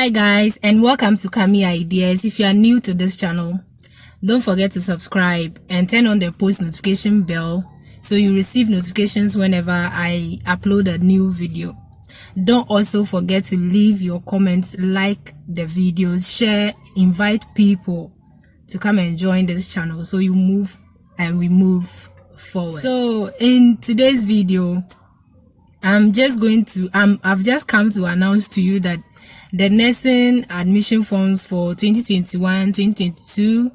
Hi guys, and welcome to kamyideas. If you are new to this channel, don't forget to subscribe and turn on the post notification bell so you receive notifications whenever I upload a new video. Don't also forget to leave your comments, like the videos, share, invite people to come and join this channel so you move and we move forward. So in today's video, I've just come to announce to you that the nursing admission forms for 2021-2022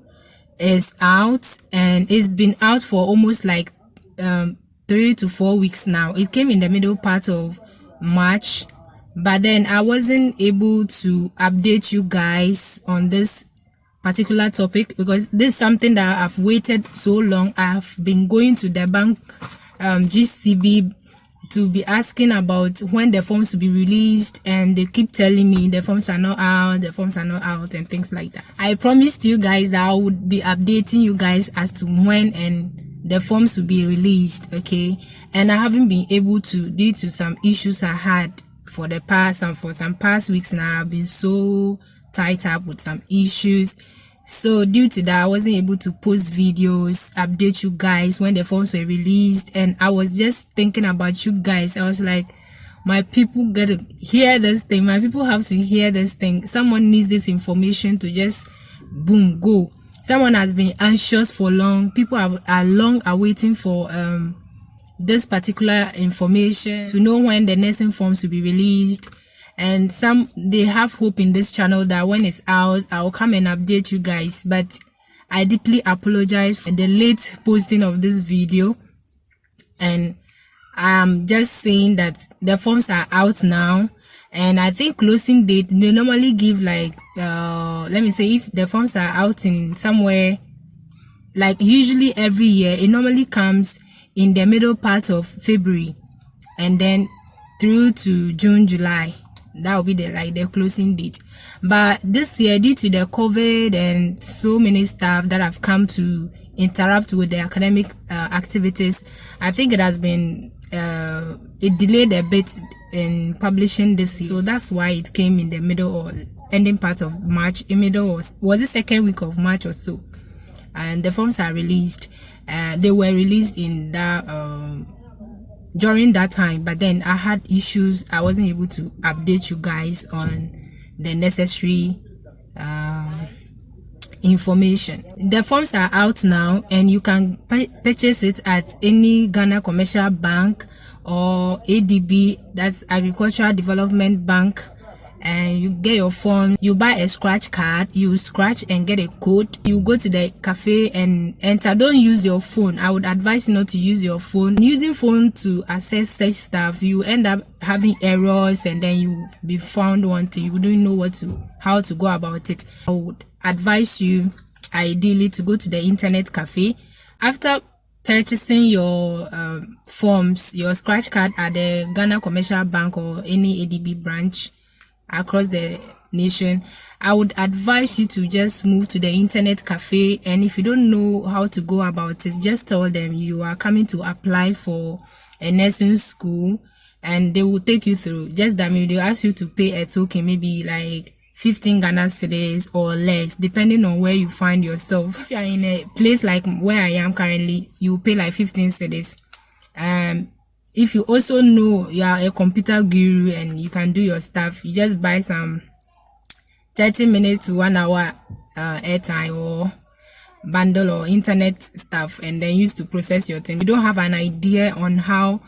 is out, and it's been out for almost like 3 to 4 weeks now. It came in the middle part of March, but then I wasn't able to update you guys on this particular topic because this is something that I've waited so long. I've been going to the bank, GCB, to be asking about when the forms will be released, and they keep telling me the forms are not out, and things like that. I promised you guys that I would be updating you guys as to when and the forms will be released, okay? And I haven't been able to due to some issues I had for some past weeks now. I've been so tied up with some issues. So due to that, I wasn't able to post videos, update you guys when the forms were released. And I was just thinking about you guys. I was like, my people gotta hear this thing. My people have to hear this thing. Someone needs this information to just boom, go. Someone has been anxious for long. People are long awaiting for this particular information to know when the nursing forms will be released. And they have hope in this channel that when it's out, I'll come and update you guys. But I deeply apologize for the late posting of this video. And I'm just saying that the forms are out now. And I think closing date, they normally give like, let me say, if the forms are out in somewhere, like usually every year, it normally comes in the middle part of February and then through to June, July. That will be the closing date. But this year, due to the COVID and so many staff that have come to interrupt with the academic activities, I think it has been it delayed a bit in publishing this year. So that's why it came in the middle or ending part of March. In middle was the second week of March or so, and the forms are released. They were released in that during that time, but then I had issues. I wasn't able to update you guys on the necessary information. The forms are out now, and you can purchase it at any Ghana commercial bank or ADB, that's Agricultural Development Bank. And you get your form, you buy a scratch card, you scratch and get a code. You go to the cafe and enter. Don't use your phone. I would advise you not to use your phone. Using phone to access such stuff, you end up having errors, and then you be found wanting. You don't know how to go about it. I would advise you ideally to go to the internet cafe. After purchasing your forms, your scratch card at the Ghana Commercial Bank or any ADB branch across the nation, I would advise you to just move to the internet cafe. And if you don't know how to go about it, just tell them you are coming to apply for a nursing school, and they will take you through. Just that maybe they'll ask you to pay a token, maybe like 15 Ghana cedis or less, depending on where you find yourself. If you are in a place like where I am currently, you pay like 15 cedis. If you also know you are a computer guru and you can do your stuff, you just buy some 30 minutes to 1 hour airtime or bundle or internet stuff, and then use to process your thing. You don't have an idea on how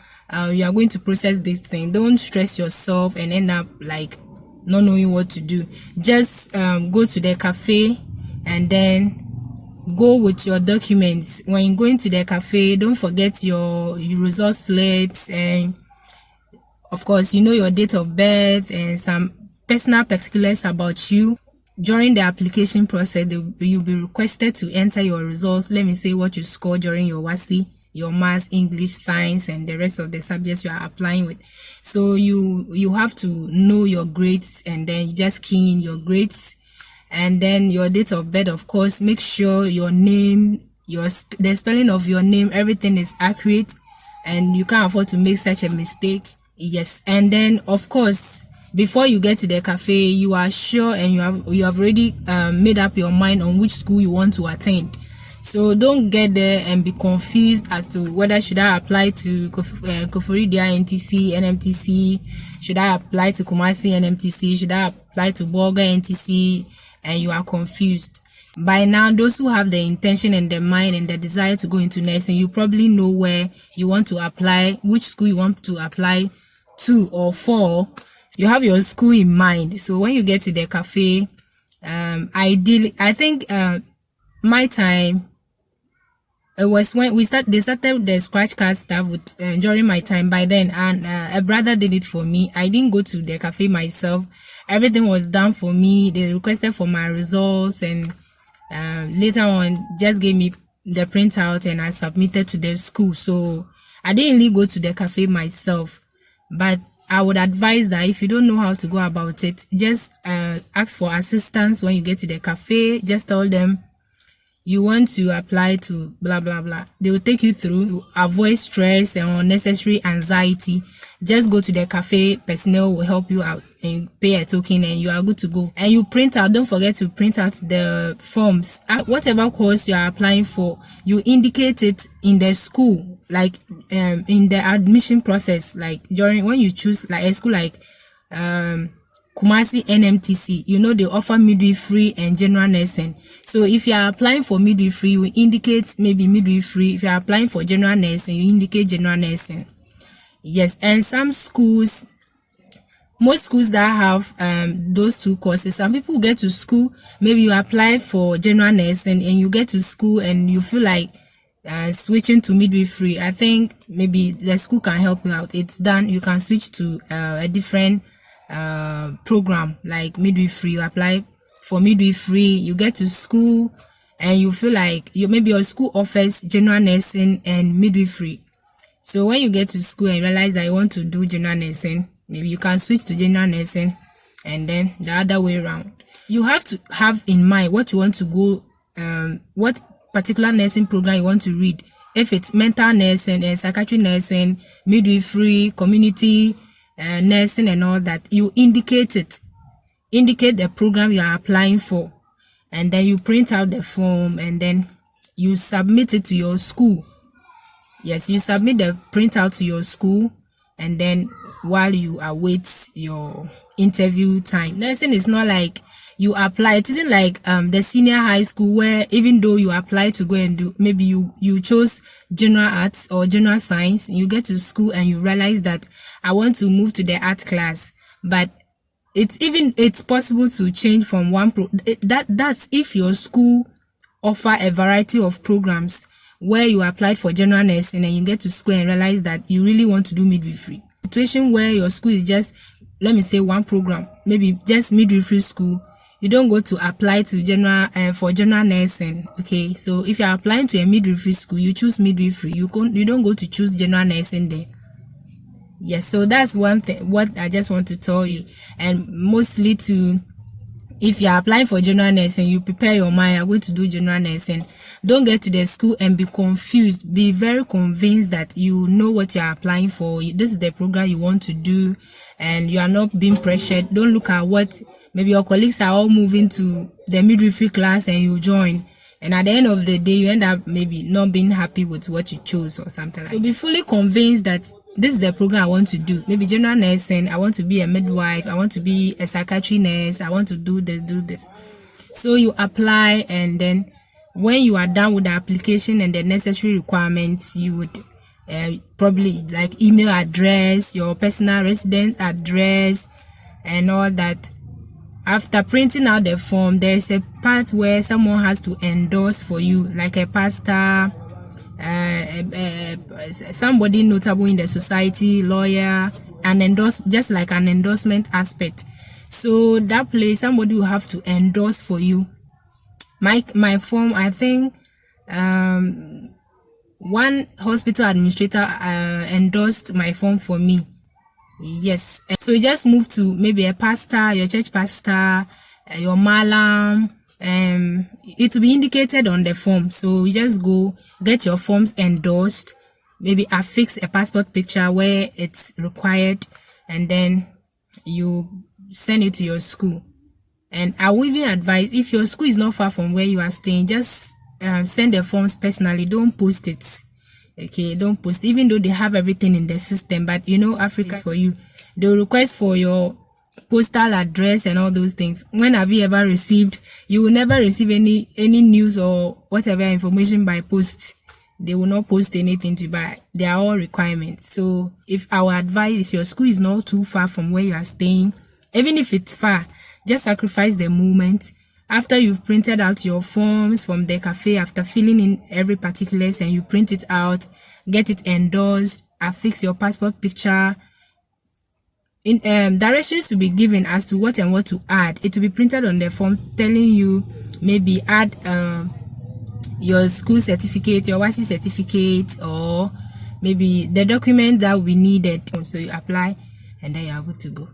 you are going to process this thing, don't stress yourself and end up like not knowing what to do. Just go to the cafe and then go with your documents. When you're going to the cafe, don't forget your result slips, and of course your date of birth and some personal particulars about you. During the application process, you'll be requested to enter your results. Let me say what you scored during your WASI, your maths, English, science, and the rest of the subjects you are applying with. So you have to know your grades, and then you just key in your grades. And then your date of birth, of course. Make sure your name, the spelling of your name, everything is accurate, and you can't afford to make such a mistake. Yes. And then of course before you get to the cafe, you are sure and you have already made up your mind on which school you want to attend. So don't get there and be confused as to whether should I apply to Koforidia NTC, NMTC, should I apply to Kumasi NMTC, should I apply to Bolga NTC, and you are confused. By now, those who have the intention and the mind and the desire to go into nursing, you probably know where you want to apply, which school you want to apply to or for. You have your school in mind. So when you get to the cafe, ideally, I think my time, it was when they started the scratch card stuff with during my time. By then, and a brother did it for me. I didn't go to the cafe myself. Everything was done for me. They requested for my results, and later on just gave me the printout and I submitted to the school. So I didn't really go to the cafe myself, but I would advise that if you don't know how to go about it, just ask for assistance when you get to the cafe. Just tell them you want to apply to blah blah blah. They will take you through to avoid stress and unnecessary anxiety. Just go to the cafe, personnel will help you out and you pay a token and you are good to go. And you print out, don't forget to print out the forms. Whatever course you are applying for, you indicate it in the school, like in the admission process, like during when you choose like a school like Kumasi NMTC, you know they offer midwifery and general nursing. So if you are applying for midwifery, you indicate maybe midwifery. If you are applying for general nursing, you indicate general nursing. Yes, and some schools, most schools that have those two courses, some people get to school, maybe you apply for general nursing and you get to school and you feel like switching to midwifery. I think maybe the school can help you out. It's done. You can switch to a different program like midwifery. You apply for midwifery, you get to school and you feel like maybe your school offers general nursing and midwifery. So when you get to school and realize that you want to do general nursing, maybe you can switch to general nursing and then the other way around. You have to have in mind what you want to go, what particular nursing program you want to read. If it's mental nursing and psychiatry nursing, midwifery, community nursing and all that, you indicate it. Indicate the program you are applying for. And then you print out the form and then you submit it to your school. Yes, you submit the printout to your school and then while you await your interview time. Nursing is not like you apply. It isn't like the senior high school where even though you apply to go and do, maybe you chose general arts or general science, you get to school and you realize that I want to move to the art class. But it's possible to change from one that's if your school offer a variety of programs where you applied for general nursing and you get to school and realize that you really want to do midwifery. Situation where your school is just, let me say, one program, maybe just midwifery school, you don't go to apply to general for general nursing. Okay, so if you're applying to a midwifery school, you choose midwifery. You don't go to choose general nursing there. Yes, so that's one thing what I just want to tell you. And mostly to, if you're applying for general nursing, you prepare your mind, you're going to do general nursing. Don't get to the school and be confused. Be very convinced that you know what you're applying for. This is the program you want to do and you are not being pressured. Don't look at what maybe your colleagues are all moving to the midwifery class and you join. And at the end of the day, you end up maybe not being happy with what you chose or something like that. So be fully convinced that this is the program I want to do. Maybe general nursing, I want to be a midwife, I want to be a psychiatry nurse, I want to do this. So you apply and then when you are done with the application and the necessary requirements, you would probably like email address, your personal resident address and all that. After printing out the form, there is a part where someone has to endorse for you, like a pastor, somebody notable in the society, lawyer, and endorse, just like an endorsement aspect. So that place, somebody will have to endorse for you. My form, I think one hospital administrator endorsed my form for me. Yes, so you just move to maybe a pastor, your church pastor, your malam, it will be indicated on the form. So you just go get your forms endorsed, maybe affix a passport picture where it's required, and then you send it to your school. And I would even advise, if your school is not far from where you are staying, just send the forms personally. Don't post it. Okay, don't post, even though they have everything in the system. But you know, Africa is for you. They'll request for your postal address and all those things. When have you ever received? You will never receive any news or whatever information by post. They will not post anything to buy. They are all requirements. So if our advice, if your school is not too far from where you are staying, even if it's far, just sacrifice the moment. After you've printed out your forms from the cafe, after filling in every particulars, and you print it out, get it endorsed, affix your passport picture. Directions will be given as to what and what to add. It will be printed on the form telling you, maybe add your school certificate, your YC certificate, or maybe the document that we needed. So you apply and then you are good to go.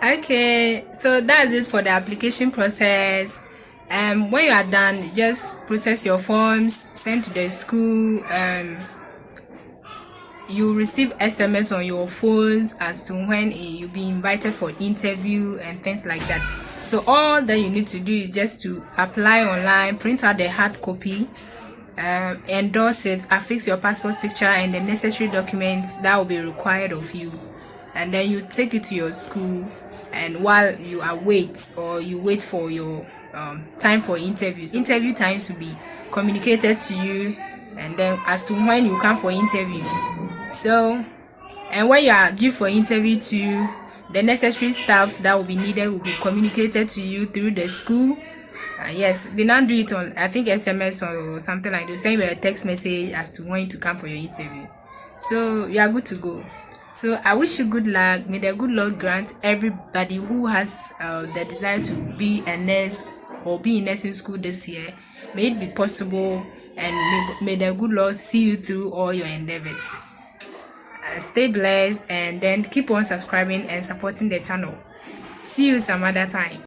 Okay, so that's it for the application process. When you are done, just process your forms, send to the school. You receive SMS on your phones as to when you'll be invited for interview and things like that. So all that you need to do is just to apply online, print out the hard copy, endorse it, affix your passport picture and the necessary documents that will be required of you, and then you take it to your school. And while you await, or you wait for your time for interviews, interview times will be communicated to you, and then as to when you come for interview. So, and when you are due for interview too, the necessary stuff that will be needed will be communicated to you through the school. Yes, they now do it on, I think, SMS or something like that. Send you a text message as to when to come for your interview. So you are good to go. So I wish you good luck. May the good Lord grant everybody who has the desire to be a nurse or be in nursing school this year, may it be possible, and may the good Lord see you through all your endeavors. Stay blessed, and then keep on subscribing and supporting the channel. See you some other time.